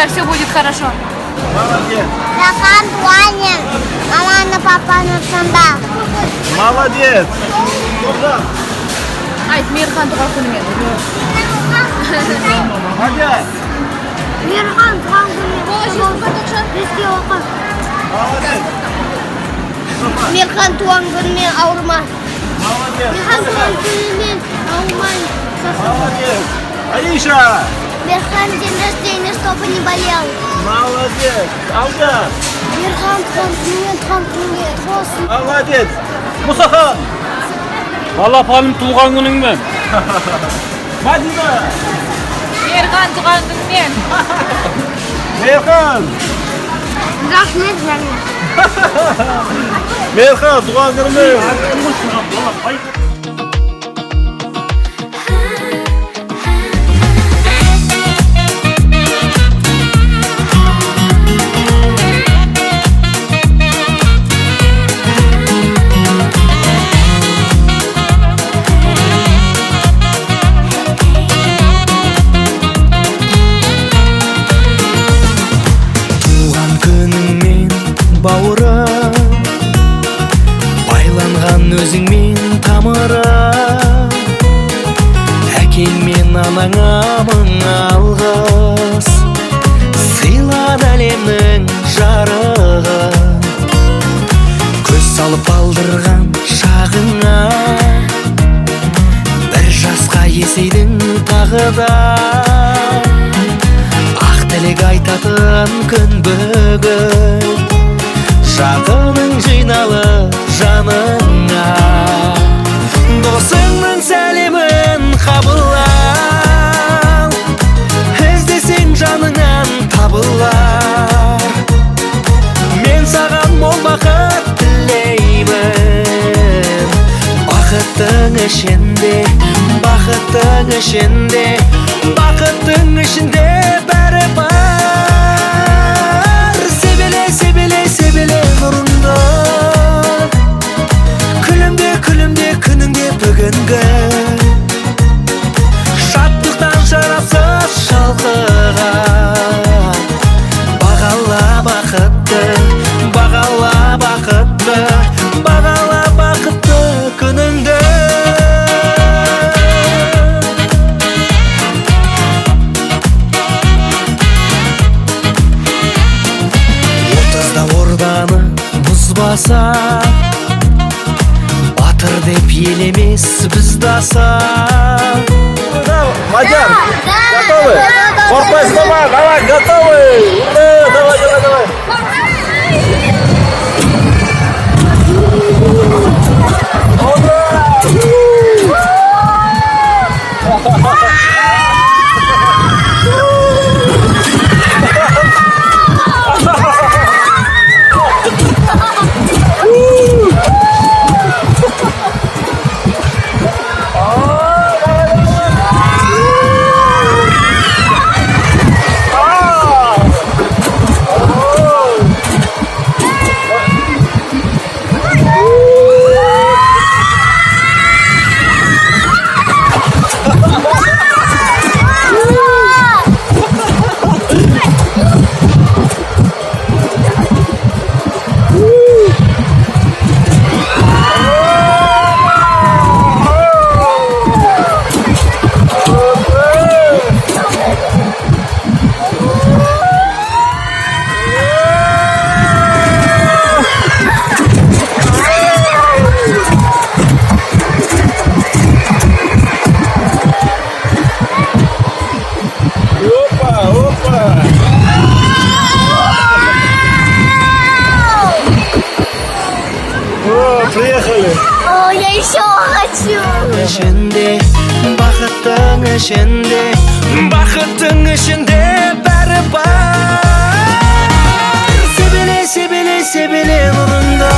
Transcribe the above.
тебя все будет хорошо. Молодец. Рахан туанем. Маманы папаны сандал. Молодец. Айт, Мейірхан туған күнімен. Молодец. Мейірхан туған күнімен. Бізге оқы. Молодец. Мейірхан туған күнімен ауырма. Молодец. Мейірхан туған күнімен ауырмай. Молодец. Аиша. Мейірхан день рождения, чтобы не болел. Молодец. Алга. Мейірхан туған күнімен болсын. Молодец. Мусахан. Балапаным туған күніңмен. Мадина. Мейірхан туған күнімен. Мейірхан. Рахмет жаңа. Мейірхан туған күнімен. Бауырым, байланған өзіңмен тамырым, әкең мен анаңа мың алғыс, сыйлады әлемнің жарығын, көз салып алдырған шағыңа, бір жасқа есейдің тағы да, ақ тілек айтатын күн бүгін, Шағының жиналы жаныңа, досыңның сәлемін қабылар, іздесең жаныңнан табылар. Мен саған мол бақыт тілеймін, бақыттың ішінде, бақыттың ішінде, бақыттың ішінде бәрі бар. Себеле нұрыңды, күлімде күніңде бүгінгі, шаттықтан шарасыз шалқыған, бағала бақытты, бағала бақытты, бағала бақытты күніңді. Баса, батыр деп елемес біз даса. Мадяр, готовы? Корпус дома, давай, готовы. Давай. Приехали. О, я еще хочу. Ішінде, бақыттың ішінде, бақыттың ішінде бәрі бар. Себеле нұрыңда.